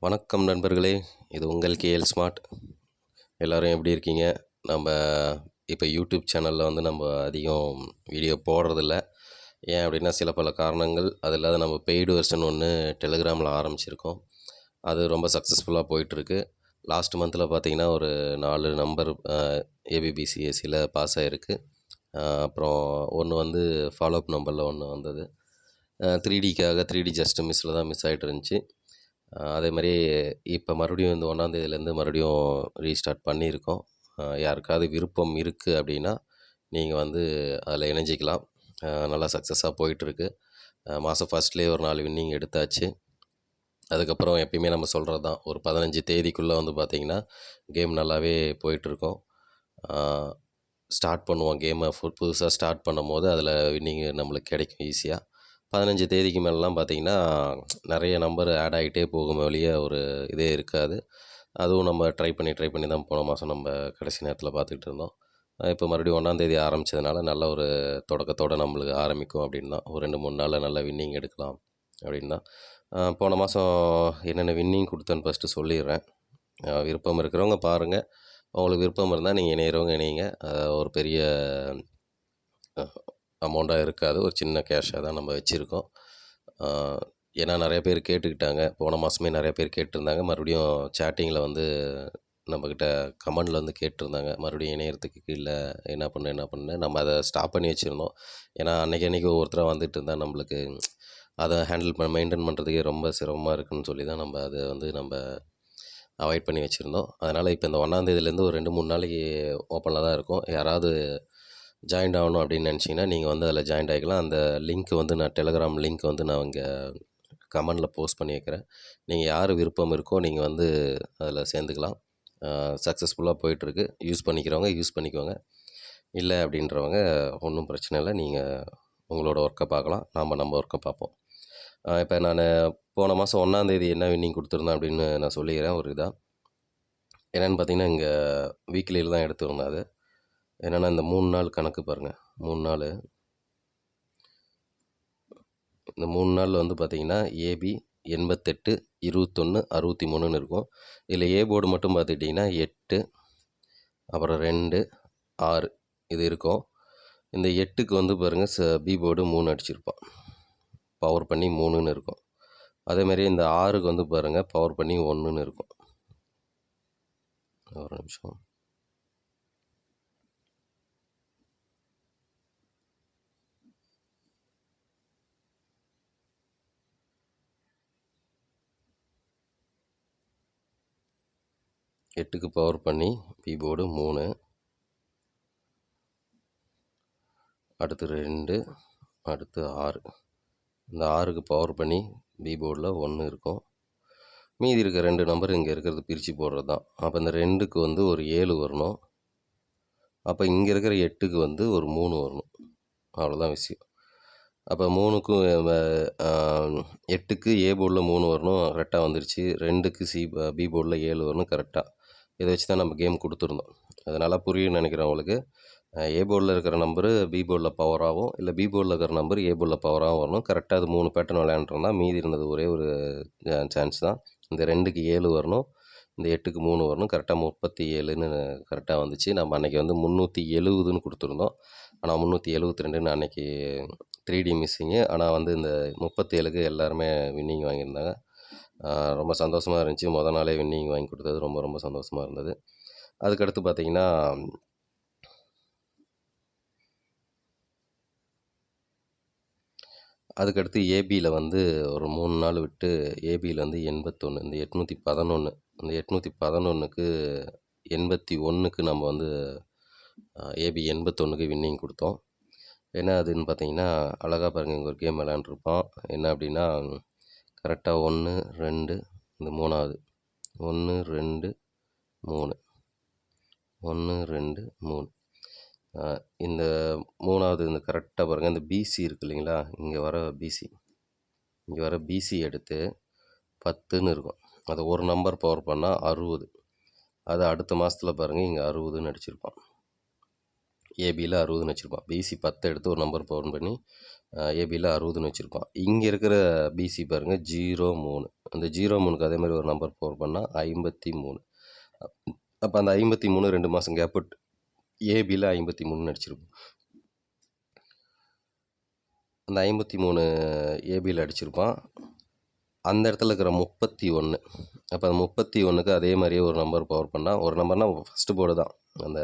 வணக்கம் நண்பர்களே! இது உங்கள் கேஎல் ஸ்மார்ட். எல்லோரும் எப்படி இருக்கீங்க? நம்ம இப்போ யூடியூப் சேனலில் நம்ம அதிகம் வீடியோ போடுறதில்ல. ஏன் அப்படின்னா, சில பல காரணங்கள். அது இல்லாத நம்ம பெய்டு வெர்ஷன் ஒன்று டெலிகிராமில் ஆரம்பிச்சிருக்கோம். அது ரொம்ப சக்ஸஸ்ஃபுல்லாக போயிட்டுருக்கு. லாஸ்ட் மந்தில் பார்த்தீங்கன்னா, ஒரு 4 நம்பர் ஏபிபிசிஎஸ்சியில் பாஸ் ஆகிருக்கு. அப்புறம் ஒன்று ஃபாலோஅப் நம்பரில் ஒன்று வந்தது. 3Dக்காக 3D ஜஸ்ட் மிஸ்ஸில் தான் மிஸ் ஆகிட்டு இருந்துச்சு. அதே மாதிரி இப்போ மறுபடியும் இந்த 1ஆந்தேதியிலேருந்து மறுபடியும் ரீஸ்டார்ட் பண்ணியிருக்கோம். யாருக்காவது விருப்பம் இருக்குது அப்படின்னா, நீங்கள் அதில் இணைஞ்சிக்கலாம். நல்லா சக்ஸஸாக போயிட்டுருக்கு. மாதம் ஃபர்ஸ்ட்லேயே ஒரு 4 வின்னிங் எடுத்தாச்சு. அதுக்கப்புறம் எப்பயுமே நம்ம சொல்கிறது தான், ஒரு 15 தேதிக்குள்ளே பார்த்திங்கன்னா, கேம் நல்லாவே போயிட்டுருக்கோம். ஸ்டார்ட் பண்ணுவோம் கேமை புதுசாக ஸ்டார்ட் பண்ணும்போது அதில் வின்னிங் நம்மளுக்கு கிடைக்கும் ஈஸியாக. 15 தேதிக்கு மேலெலாம் பார்த்திங்கன்னா, நிறைய நம்பர் ஆட் ஆகிட்டே போகுமே ஒழிய ஒரு இதே இருக்காது. அதுவும் நம்ம ட்ரை பண்ணி தான் போன மாதம் நம்ம கடைசி நேரத்தில் பார்த்துக்கிட்டு இருந்தோம். இப்போ மறுபடியும் 1ஆந்தேதி ஆரம்பித்ததுனால நல்ல ஒரு தொடக்கத்தோடு நம்மளுக்கு ஆரம்பிக்கும் அப்படின்னு தான். ஒரு 2, 3 நாளில் நல்ல வின்னிங் எடுக்கலாம் அப்படின்னு தான். போன மாதம் என்னென்ன வின்னிங் கொடுத்தேன்னு ஃபஸ்ட்டு சொல்லிடுறேன். விருப்பம் இருக்கிறவங்க பாருங்கள். உங்களுக்கு விருப்பம் இருந்தால் நீங்கள் இணையிறவங்க இணையுங்க. ஒரு பெரிய அமௌண்ட்டாக இருக்காது. ஒரு சின்ன கேஷாக தான் நம்ம வச்சுருக்கோம். ஏன்னா நிறைய பேர் கேட்டுக்கிட்டாங்க. போன மாதமே நிறைய பேர் கேட்டிருந்தாங்க. மறுபடியும் சேட்டிங்கில் நம்மக்கிட்ட கமெண்டில் கேட்டிருந்தாங்க. மறுபடியும் இணையறதுக்கு கீழே என்ன பண்ணு நம்ம அதை ஸ்டாப் பண்ணி வச்சுருந்தோம். ஏன்னா அன்றைக்கி ஒவ்வொருத்தராக வந்துட்டு இருந்தால் நம்மளுக்கு அதை ஹேண்டில் மெயின்டைன் பண்ணுறதுக்கே ரொம்ப சிரமமாக இருக்குதுன்னு சொல்லி தான் நம்ம அதை நம்ம அவாய்ட் பண்ணி வச்சுருந்தோம். அதனால் இப்போ இந்த 1ஆந்தேதியிலேருந்து ஒரு 2, 3 நாளைக்கு ஓப்பனில் தான் இருக்கும். யாராவது ஜாயின்ட் ஆகணும் அப்படின்னு நினச்சிங்கன்னா, நீங்கள் அதில் ஜாயின்ட் ஆகிக்கலாம். அந்த லிங்க் நான் டெலகிராம் லிங்க் நான் இங்கே கமெண்டில் போஸ்ட் பண்ணி வைக்கிறேன். நீங்கள் யார் விருப்பம் இருக்கோ நீங்கள் அதில் சேர்ந்துக்கலாம். சக்ஸஸ்ஃபுல்லாக போயிட்டுருக்கு. யூஸ் பண்ணிக்கிறவங்க யூஸ் பண்ணிக்கோங்க. இல்லை அப்படின்றவங்க ஒன்றும் பிரச்சனை இல்லை. நீங்கள் உங்களோட ஒர்க்கை பார்க்கலாம். நம்ம ஒர்க்கை பார்ப்போம். இப்போ நான் போன மாதம் 1ஆந்தேதி என்ன வின்னிங் கொடுத்துருந்தேன் அப்படின்னு நான் சொல்லிக்கிறேன் ஒரு இதாக. என்னென்னு பார்த்தீங்கன்னா, இங்கே வீக்லியில் தான் எடுத்துருந்தேன் அது. என்னென்னா இந்த 3 நாள் கணக்கு பாருங்கள். 3 நாள் இந்த 3 நாள் பார்த்தீங்கன்னா, ஏபி 88, 21, 63ன்னு இருக்கும். இதில் ஏ போர்டு மட்டும் பார்த்துக்கிட்டிங்கன்னா 8, அப்புறம் 2, 6 இது இருக்கும். இந்த 8க்கு பாருங்கள் பி போர்டு 3 அடிச்சிருப்பான். பவர் பண்ணி 3ன்னு இருக்கும். அதேமாதிரி இந்த 6க்கு பாருங்கள் பவர் பண்ணி 1ன்னு இருக்கும். ஒரு நிமிஷம். எட்டுக்கு பவர் பண்ணி பி போர்டு 3, அடுத்து 2, அடுத்து 6. இந்த 6க்கு பவர் பண்ணி பி போர்டில் 1 இருக்கும். மீதி இருக்க 2 நம்பர் இங்கே இருக்கிறது பிரித்து போடுறது தான். அப்போ இந்த 2க்கு ஒரு 7 வரணும். அப்போ இங்கே இருக்கிற 8க்கு ஒரு 3 வரணும். அவ்வளோதான் விஷயம். அப்போ 3க்கும் 8க்கு ஏ போர்டில் 3 வரணும், கரெக்டாக வந்துருச்சு. 2க்கு பி போர்டில் 7 வரணும், கரெக்டாக. இதை வச்சு தான் நம்ம கேம் கொடுத்துருந்தோம். அதனால் புரியும்னு நினைக்கிறவங்களுக்கு, ஏ போர்டில் இருக்கிற நம்பரு பி போர்டில் பவராகவும், இல்லை பி போர்டில் இருக்கிற நம்பர் ஏ போர்டில் பவராகவும் வரணும். கரெக்டாக அது 3 பேட்டர்ன் விளையாண்டுருந்தா மீதி இருந்தது ஒரே ஒரு சான்ஸ் தான். இந்த 2க்கு 7 வரணும், இந்த 8க்கு 3 வரணும். கரெக்டாக 37ன்னு கரெக்டாக வந்துச்சு. நம்ம அன்றைக்கி 370ன்னு கொடுத்துருந்தோம். ஆனால் 372ன்னு அன்றைக்கி 3D மிஸ்ஸிங்கு. ஆனால் இந்த 37க்கு எல்லாருமே வின்னிங் வாங்கியிருந்தாங்க. ரொம்ப சந்தோஷமாக இருந்துச்சு. மொதல் நாளே வின்னிங் வாங்கி கொடுத்தது ரொம்ப ரொம்ப சந்தோஷமாக இருந்தது. அதுக்கடுத்து பார்த்திங்கன்னா, அதுக்கடுத்து ஏபியில் ஒரு 3 நாள் விட்டு ஏபியில் 81, இந்த 811, இந்த 811க்கு 81க்கு நம்ம ஏபி 81க்கு வின்னிங் கொடுத்தோம். என்ன அதுன்னு பார்த்தீங்கன்னா, அழகாக பாருங்கள், இங்கே ஒரு கேம் விளையாண்டுருப்போம். என்ன அப்படின்னா, கரெக்டாக 1, 2, இந்த 3வது 1, 2, 3, 1, 2, 3. இந்த 3வது இந்த கரெக்டாக பாருங்கள், இந்த பிசி இருக்குது இல்லைங்களா, இங்கே வர பிசி எடுத்து 10ன்னு இருக்கும். அதை ஒரு நம்பர் பவர் பண்ணால் 60. அது அடுத்த மாதத்தில் பாருங்கள், இங்கே 60ன்னு அடிச்சிருப்பான். ஏபியில் 60ன்னு வச்சுருப்பான். பிசி 10 எடுத்து ஒரு நம்பர் பவர் பண்ணி ஏபியில் 60ன்னு வச்சுருப்பான். இங்கே இருக்கிற பிசி பாருங்கள் 03. அந்த 03க்கு அதே மாதிரி ஒரு நம்பர் பவர் பண்ணால் 53. அப்போ அந்த 53 2 மாதம் கேப் விட்டு ஏபியில் 53ன்னு அடிச்சிருப்போம். அந்த 53 ஏபியில் அடிச்சிருப்பான். அந்த இடத்துல இருக்கிற 31. அப்போ அந்த 31க்கு அதே மாதிரியே ஒரு நம்பர் பவர் பண்ணால், ஒரு நம்பர்னால் ஃபஸ்ட்டு போர்டு தான், அந்த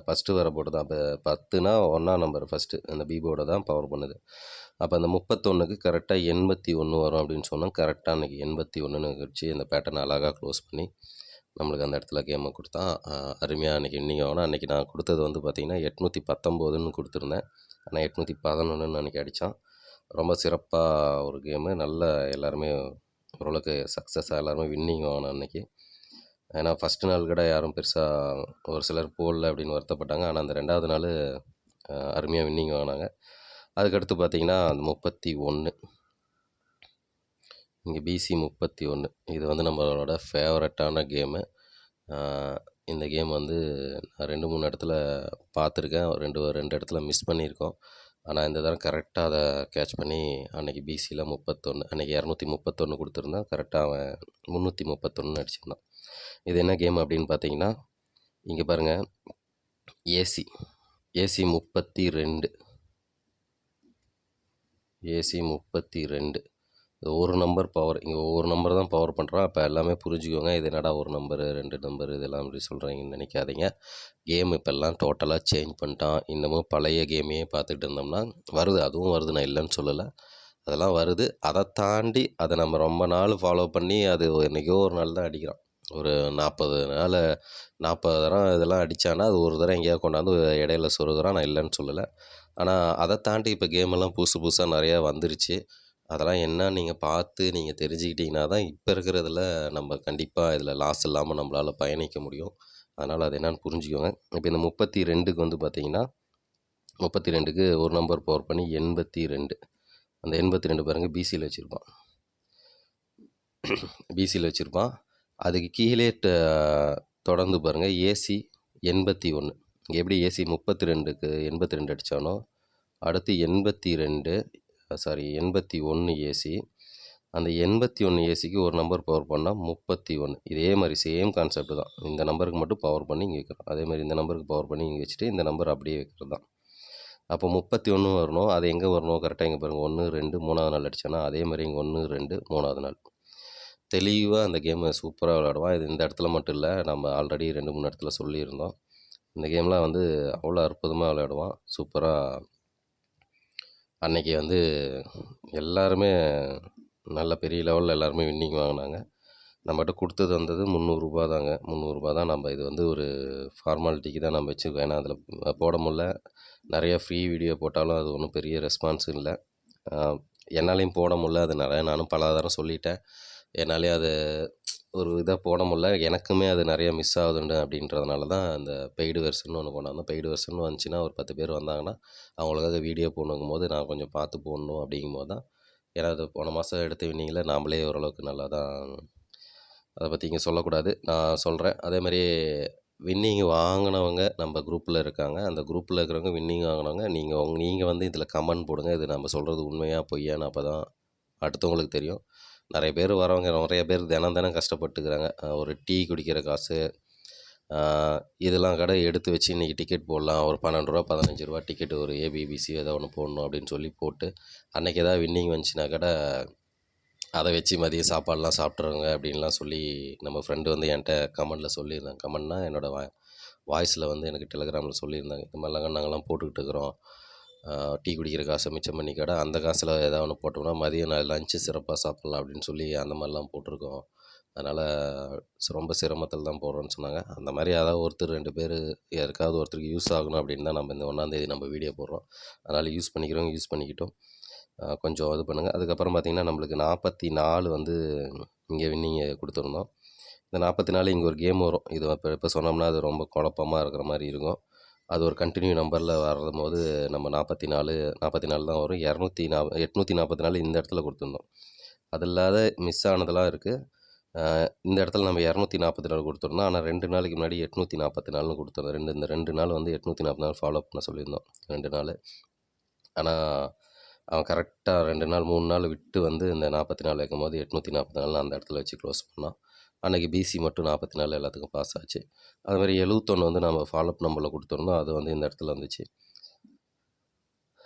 ஃபஸ்ட்டு வர போர்டு தான். இப்போ 10னா 1ஆம் நம்பர் ஃபஸ்ட்டு அந்த பி போர்டை தான் பவர் பண்ணுது. அப்போ அந்த 31க்கு கரெக்டாக 81 வரும் அப்படின்னு சொன்னால், கரெக்டாக அன்றைக்கி 81ன்னு வச்சு அந்த பேட்டர்னை அழகாக க்ளோஸ் பண்ணி நம்மளுக்கு அந்த இடத்துல கேமை கொடுத்தான். அருமையாக அன்றைக்கி இன்னிங்க வாங்கினா. அன்றைக்கி நான் கொடுத்தது வந்து பார்த்திங்கன்னா 819ன்னு கொடுத்துருந்தேன். ஆனால் 811ன்னு அன்றைக்கி அடித்தான். ரொம்ப சிறப்பாக ஒரு கேமு. நல்ல எல்லாருமே ஓரளவுக்கு சக்ஸஸாக எல்லாருமே வின்னிங் வாங்கினோம் அன்றைக்கி. ஏன்னா ஃபஸ்ட்டு நாள் கூட யாரும் பெருசாக ஒரு சிலர் போடல அப்படின்னு வருத்தப்பட்டாங்க. ஆனால் அந்த 2வது நாள் அருமையாக வின்னிங் வாங்கினாங்க. அதுக்கடுத்து பார்த்திங்கன்னா அந்த 31 இங்கே பிசி 31 இது வந்து நம்மளோட ஃபேவரட்டான கேமு. இந்த கேம் வந்து நான் 2-3 இடத்துல பார்த்துருக்கேன். ரெண்டு இடத்துல மிஸ் பண்ணியிருக்கோம். ஆனால் இந்த தடவை கரெக்டாக அதை கேட்ச் பண்ணி அன்றைக்கி பிசியில் 31 அன்றைக்கி 231 கொடுத்துருந்தான். கரெக்டாக அவன் 331 அடிச்சிருந்தான். இது என்ன கேம் அப்படின்னு பார்த்தீங்கன்னா, இங்கே பாருங்கள், ஏசி 32 ஏசி 32 ஒரு நம்பர் பவர். இங்கே ஒவ்வொரு நம்பர் தான் பவர் பண்ணுறான். அப்போ எல்லாமே புரிஞ்சுக்கோங்க. இது என்னடா ஒரு நம்பரு 2 நம்பர் இதெல்லாம் அப்படி சொல்கிறீங்கன்னு நினைக்காதீங்க. கேம் இப்போல்லாம் டோட்டலாக சேஞ்ச் பண்ணிட்டான். இன்னமும் பழைய கேமையே பார்த்துக்கிட்டு இருந்தோம்னா வருது, அதுவும் வருது, நான் இல்லைன்னு சொல்லலை, அதெல்லாம் வருது. அதை தாண்டி அதை நம்ம ரொம்ப நாள் ஃபாலோ பண்ணி அது என்றைக்கோ ஒரு நாள் தான் அடிக்கிறான். ஒரு 40 நாள் 40 தரம் இதெல்லாம் அடித்தானா அது ஒரு தரம் எங்கேயாவது கொண்டாந்து இடையில சொருகிறான், நான் இல்லைன்னு சொல்லலை. ஆனால் அதை தாண்டி இப்போ கேமெல்லாம் புதுசாக நிறையா வந்துருச்சு. அதெல்லாம் என்னன்னு நீங்கள் பார்த்து நீங்கள் தெரிஞ்சுக்கிட்டிங்கன்னா தான் இப்போ இருக்கிறதுல நம்ம கண்டிப்பாக இதில் லாஸ் இல்லாமல் நம்மளால் பயணிக்க முடியும். அதனால் அது என்னன்னு புரிஞ்சுக்கோங்க. இப்போ இந்த 32க்கு வந்து பார்த்திங்கன்னா, 32க்கு ஒரு நம்பர் பவர் பண்ணி 82. அந்த 82 பாருங்கள் பிசியில் வச்சுருப்பான். பிசியில் வச்சுருப்பான். அதுக்கு கீழே தொடர்ந்து பாருங்கள் ஏசி 81. எப்படி ஏசி 32க்கு 82 அடித்தானோ, அடுத்து 81 ஏசி. அந்த 81 ஏசிக்கு ஒரு நம்பர் பவர் பண்ணால் 31. இதே மாதிரி சேம் கான்செப்ட் தான். இந்த நம்பருக்கு மட்டும் பவர் பண்ணி இங்கே வைக்கிறோம். அதே மாதிரி இந்த நம்பருக்கு பவர் பண்ணி இங்கே வச்சுட்டு இந்த நம்பர் அப்படியே வைக்கிறது தான். அப்போ 31 வரணும். அது எங்கே வரணும் கரெக்டாக இங்கே பாருங்கள், 1 2 3வது நாள் அடித்தானா அதே மாதிரி இங்கே 1 2 3வது நாள் தெளிவாக அந்த கேமை சூப்பராக விளையாடுவான். இது இந்த இடத்துல மட்டும் இல்லை, நம்ம ஆல்ரெடி 2-3 இடத்துல சொல்லியிருந்தோம். இந்த கேம்லாம் வந்து அவ்வளோ அற்புதமாக விளையாடுவான். சூப்பராக அன்றைக்கி வந்து எல்லாருமே நல்ல பெரிய லெவலில் எல்லாருமே வின்னிங் வாங்கினாங்க. நம்மகிட்ட கொடுத்தது வந்தது 300 ரூபா தாங்க. 300 ரூபா தான். நம்ம இது வந்து ஒரு ஃபார்மாலிட்டிக்கு தான் நம்ம வச்சுருக்கோம். ஏன்னா அதில் போட முடில. நிறையா ஃப்ரீ வீடியோ போட்டாலும் அது ஒன்றும் பெரிய ரெஸ்பான்ஸும் இல்லை. என்னாலையும் போட முடில. அது நிறையா நானும் பல தரம் சொல்லிட்டேன். என்னாலே அது ஒரு இதாக போட முடில. எனக்குமே அது நிறையா மிஸ் ஆகுதுண்டு அப்படின்றதுனால தான் அந்த பெய்டு வெர்ஷன் ஒன்று கொண்டாந்தோம். பெய்டு வெர்ஷன் வந்துச்சுன்னா ஒரு 10 பேர் வந்தாங்கன்னா அவங்களுக்காக வீடியோ போடணுங்கும்போது நான் கொஞ்சம் பார்த்து போடணும் அப்படிங்கும்போது தான். ஏன்னா அது போன மாதம் எடுத்த வின்னிங்கில் நாமளே ஓரளவுக்கு நல்லா தான். அதை பற்றி இங்கே சொல்லக்கூடாது, நான் சொல்கிறேன். அதேமாதிரி வின்னிங் வாங்கினவங்க நம்ம குரூப்பில் இருக்காங்க. அந்த குரூப்பில் இருக்கிறவங்க வின்னிங் வாங்கினவங்க நீங்கள் வந்து இதில் கமெண்ட் போடுங்க. இது நம்ம சொல்கிறது உண்மையா பொய்யான்னு. அப்போ தான் அடுத்தவங்களுக்கு தெரியும். நிறைய பேர் வரவங்க நிறைய பேர் தினம் கஷ்டப்பட்டுக்கிறாங்க. ஒரு டீ குடிக்கிற காசு இதெல்லாம் கடை எடுத்து வச்சு இன்றைக்கி டிக்கெட் போடலாம். ஒரு 12 ரூபா 15 ரூபா டிக்கெட்டு ஒரு ஏபிபிசி ஏதோ ஒன்று போடணும் அப்படின்னு சொல்லி போட்டு அன்றைக்கி ஏதாவது வின்னிங் வந்துச்சுன்னா கடை அதை வச்சு மதியம் சாப்பாடெலாம் சாப்பிட்றவங்க அப்படின்லாம் சொல்லி நம்ம ஃப்ரெண்டு வந்து என்கிட்ட கமெண்டில் சொல்லியிருந்தாங்க. கமெண்ட்னா என்னோடய வாய்ஸில் வந்து எனக்கு டெலிகிராமில் சொல்லியிருந்தாங்க. இந்த மாதிரிலாம் நாங்கள்லாம் போட்டுக்கிட்டு இருக்கிறோம். டீ குடிக்கிற காசை மிச்சம் பண்ணி கடை அந்த காசில் ஏதாவது ஒன்று போட்டோம்னா மதியம் லஞ்சு சிறப்பாக சாப்பிட்லாம் அப்படின்னு சொல்லி அந்த மாதிரிலாம் போட்டிருக்கோம். அதனால் ரொம்ப சிரமத்தில் தான் போடுறோன்னு சொன்னாங்க. அந்த மாதிரி யாராவது ஒருத்தர் 2 பேர் யாருக்காவது ஒருத்தருக்கு யூஸ் ஆகணும் அப்படின்னு தான் நம்ம இந்த 1ஆந்தேதி நம்ம வீடியோ போடுறோம். அதனால் யூஸ் பண்ணிக்கிறவங்க யூஸ் பண்ணிக்கிட்டோம். கொஞ்சம் இது பண்ணுங்கள். அதுக்கப்புறம் பார்த்திங்கன்னா நம்மளுக்கு 44 வந்து இங்கே வின்னிங்க கொடுத்துருந்தோம். இந்த 44 இங்கே ஒரு கேம் வரும். இது இப்போ சொன்னோம்னா அது ரொம்ப குழப்பமாக இருக்கிற மாதிரி இருக்கும். அது ஒரு கண்டினியூ நம்பரில் வரும்போது நம்ம 44 தான் வரும். 844 இந்த இடத்துல கொடுத்துருந்தோம். அது இல்லாத மிஸ் ஆனதெல்லாம் இருக்குது. இந்த இடத்துல நம்ம 244 குடுத்துருந்தோம். ஆனா 2 நாளைக்கு முன்னாடி 844ன்னு குடுத்துருந்தோம். இந்த 2 நாள் வந்து 840 நாள் ஃபாலோ பண்ண சொல்லியிருந்தோம். 2 நாளு. ஆனா, அவன் கரெக்ட்டா 2 நாள், 3 நாள் விட்டு வந்து இந்த 44 வைக்கும்போது 844 அந்த இடத்துல வச்சு க்ளோஸ் பண்ணான். அன்னைக்கு பிசி மட்டும் 44 எல்லாத்துக்கும் பாஸ் ஆச்சு. அதுமாரி 71 வந்து நம்ம ஃபாலோஅப் நம்பர்ல குடுத்துருந்தோம். அது வந்து இந்த இடத்துல வந்துச்சு.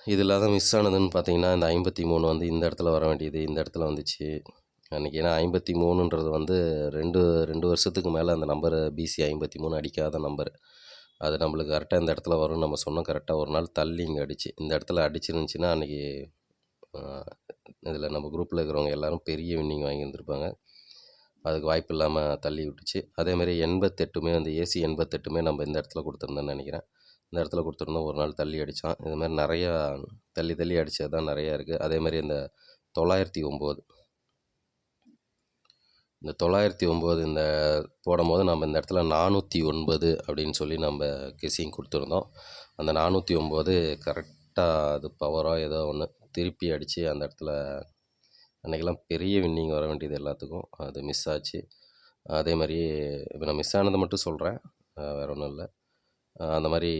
இது இல்லாத மிஸ் ஆனதுன்னு பார்த்தீங்கன்னா, இந்த 53 வந்து இந்த இடத்துல வர வேண்டியது, இந்த இடத்துல வந்துச்சு. அன்னைக்கு ஏன்னா 53ன்றது வந்து 2 வருஷத்துக்கு மேல அந்த நம்பரு பிசி 53 அடிக்காத நம்பரு. அது நம்மளுக்கு கரெக்ட்டா இந்த இடத்துல வரும்னு நம்ம சொன்னோம். கரெக்ட்டா ஒரு நாள் தள்ளி இங்க அடிச்சு. இந்த இடத்துல அடிச்சிருந்துச்சுன்னா, அன்னைக்கு அ இதில நம்ம குரூப்ல இருக்கிறவங்க எல்லாரும் பெரிய வின்னிங் வாங்கியிருந்திருப்பாங்க. அதுக்கு வாய்ப்பு இல்லாம தள்ளி விட்டுச்சு. அதேமாரி 88மே வந்து ஏசி 88மே நம்ம இந்த இடத்துல குடுத்துருந்தோம்னு நெனைக்கிறேன். இந்த இடத்துல குடுத்துருந்தோம். ஒரு நாள் தள்ளி அடிச்சான். இது மாரி நெறையா தள்ளி தள்ளி அடிச்சது தான் நெறையா இருக்கு. அதேமாரி இந்த 909 இந்த 909 இந்த போடும்போது நம்ம இந்த இடத்துல 409 அப்படின்னு சொல்லி நம்ம கெஸ்ஸிங் குடுத்துருந்தோம். அந்த 409 கரெக்ட்டா அது பவரோ ஏதோ ஒண்ணு திருப்பி அடிச்சு அந்த இடத்துல அன்னைக்கெல்லாம் பெரிய வின்னிங் வர வேண்டியது எல்லாத்துக்கும். அது மிஸ் ஆச்சு. அதேமாரி இப்ப நான் மிஸ் ஆனத மட்டும் சொல்றேன். வேற ஒண்ணும் இல்ல. அந்த மாரி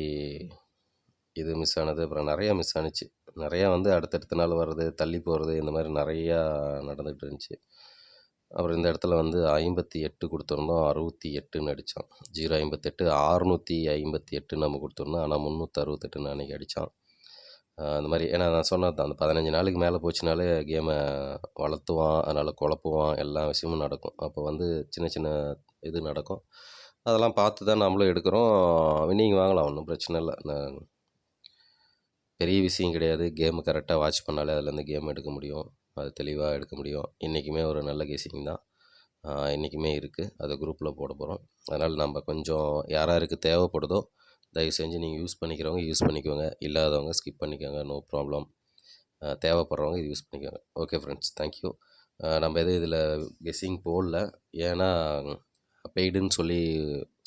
இது மிஸ் ஆனது. அப்புறம் நெறையா மிஸ் ஆனுச்சு. நெறையா வந்து அடுத்தடுத்த நாள் வர்றது, தள்ளி போறது இந்த மாரி நெறையா நடந்துகிட்டு இருந்துச்சு. அப்புறம் இந்த இடத்துல வந்து 58 குடுத்துருந்தோம். 68ன்னு அடிச்சான். 058 658 நம்ம குடுத்துருந்தோம். ஆனா 368ன்னு அன்னைக்கு அடிச்சான். அந்த மாரி ஏன்னா நான் சொன்னது தான். அந்த 15 நாளுக்கு மேல போச்சுனாலே கேம வளர்த்துவான். அதனால குழப்புவான். எல்லா விஷயமும் நடக்கும். அப்போ வந்து சின்ன சின்ன இது நடக்கும். அதெல்லாம் பார்த்து தான் நம்மளும் எடுக்கிறோம். வின்னிங் வாங்கலாம். ஒண்ணும் பிரச்சனை இல்ல. பெரிய விஷயம் கிடையாது. கேம் கரெக்ட்டா வாட்ச் பண்ணாலே அதுலேருந்து கேம் எடுக்க முடியும். அது தெளிவா எடுக்க முடியும். இன்றைக்குமே ஒரு நல்ல கெஸ்ஸிங் தான். இன்றைக்குமே இருக்கு. அத குரூப்ல போட போறோம். அதனால நம்ம கொஞ்சம் யார் யாருக்கு தேவைப்படுதோ, தயவு செஞ்சு நீங்க யூஸ் பண்ணிக்கிறவங்க யூஸ் பண்ணிக்கோங்க. இல்லாதவங்க ஸ்கிப் பண்ணிக்கோங்க. No problem. தேவைப்படுறவங்க இது யூஸ் பண்ணிக்கோங்க. Okay friends. Thank you. நம்ம எதுவும் இதில கெஸ்ஸிங் போடல. ஏன்னா பெய்டுன்னு சொல்லி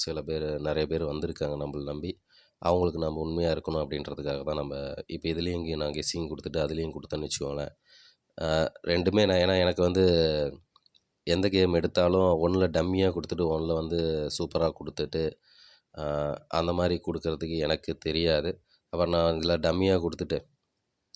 சில பேர் நெறைய பேர் வந்திருக்காங்க நம்மள நம்பி. அவங்களுக்கு நம்ம உண்மையா இருக்கணும் அப்படின்றதுக்காக தான் நம்ம இப்ப இதுலயும் இங்க நான் கெஸ்ஸிங் குடுத்துட்டு, அதுலயும் குடுத்தேன்னு வச்சுக்கோங்களேன். 2மே நான் ஏன்னா எனக்கு வந்து எந்த கேம் எடுத்தாலும் 1ல டம்மியா குடுத்துட்டு, 1ல வந்து சூப்பரா குடுத்துட்டு, அ அந்த மாரி குடுக்கறதுக்கு எனக்கு தெரியாது. அப்புறம் நான் இதில டம்மியா குடுத்துட்டு,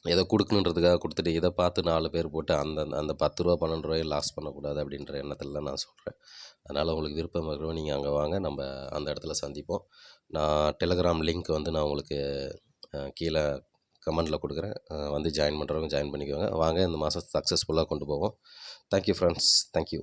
ஏதோ குடுக்கணுன்றதுக்காக குடுத்துட்டு, இத பார்த்து 4 பேர் போட்டு அந்த அந்த ரூ. 10 ரூ. 12 லாஸ் பண்ணக்கூடாது அப்படின்ற எண்ணத்தில தான் நான் சொல்றேன். அதனால உங்களுக்கு விருப்பம் இருக்கிறவங்க நீங்க அங்க வாங்க. நம்ம அந்த இடத்துல சந்திப்போம். நான் டெலகிராம் லிங்க் வந்து நான் உங்களுக்கு கீழ கமெண்ட்ல குடுக்குறேன். வந்து ஜாயின் பண்றவங்க ஜாயின் பண்ணிக்கோங்க. வாங்க இந்த மாசம் சக்சஸ்ஃபுல்லா கொண்டு போவோம். Thank you friends. Thank you.